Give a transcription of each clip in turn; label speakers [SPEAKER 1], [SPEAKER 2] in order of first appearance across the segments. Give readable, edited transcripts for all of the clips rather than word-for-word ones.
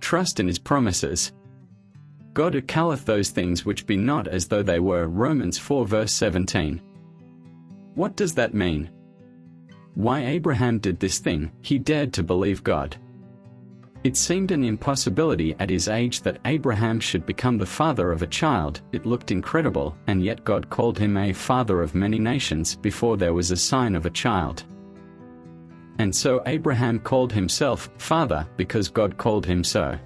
[SPEAKER 1] trust in his promises. God who calleth those things which be not as though they were. Romans 4 verse 17. What does that mean? Why Abraham did this thing, he dared to believe God. It seemed an impossibility at his age that Abraham should become the father of a child. It looked incredible, and yet God called him a father of many nations before there was a sign of a child. And so Abraham called himself father because God called him so.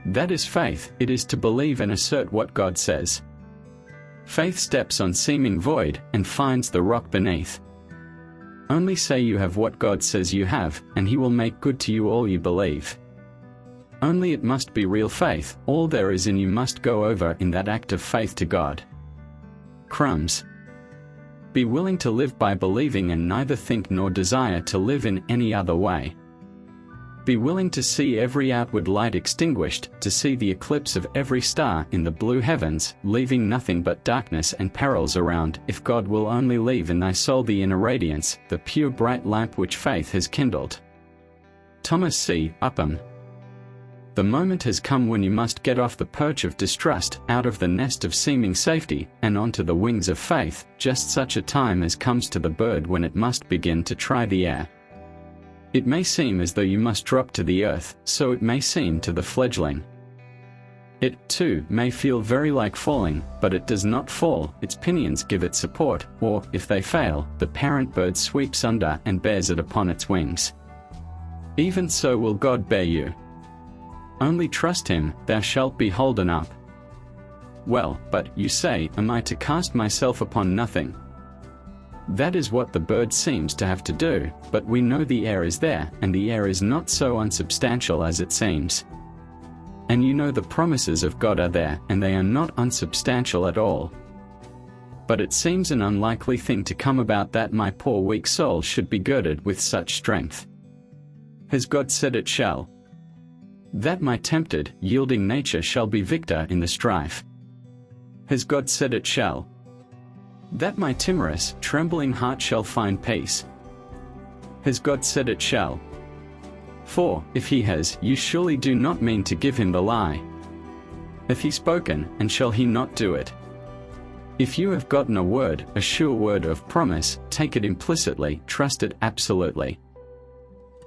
[SPEAKER 1] That is faith. It is to believe and assert what God says. Faith steps on seeming void and finds the rock beneath. Only say you have what God says you have, and He will make good to you all you believe. Only it must be real faith. All there is in you must go over in that act of faith to God. Crumbs. Be willing to live by believing and neither think nor desire to live in any other way. Be willing to see every outward light extinguished, to see the eclipse of every star in the blue heavens, leaving nothing but darkness and perils around, if God will only leave in thy soul the inner radiance, the pure bright lamp which faith has kindled. Thomas C. Upham. The moment has come when you must get off the perch of distrust, out of the nest of seeming safety, and onto the wings of faith, just such a time as comes to the bird when it must begin to try the air. It may seem as though you must drop to the earth, so it may seem to the fledgling. It, too, may feel very like falling, but it does not fall. Its pinions give it support, or, if they fail, the parent bird sweeps under and bears it upon its wings. Even so will God bear you. Only trust Him, thou shalt be holden up. Well, but, you say, am I to cast myself upon nothing? That is what the bird seems to have to do, but we know the air is there, and the air is not so unsubstantial as it seems. And you know the promises of God are there, and they are not unsubstantial at all. But it seems an unlikely thing to come about that my poor weak soul should be girded with such strength. Has God said it shall? That my tempted, yielding nature shall be victor in the strife? Has God said it shall? That my timorous, trembling heart shall find peace? Has God said it shall? For, if He has, you surely do not mean to give Him the lie. Hath He spoken, and shall He not do it? If you have gotten a word, a sure word of promise, take it implicitly, trust it absolutely.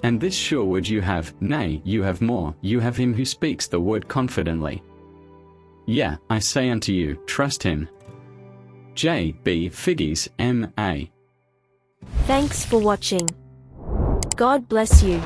[SPEAKER 1] And this sure word you have, nay, you have more, you have Him who speaks the word confidently. Yea, I say unto you, trust Him. J. B. Figges, M.A.
[SPEAKER 2] Thanks for watching. God bless you.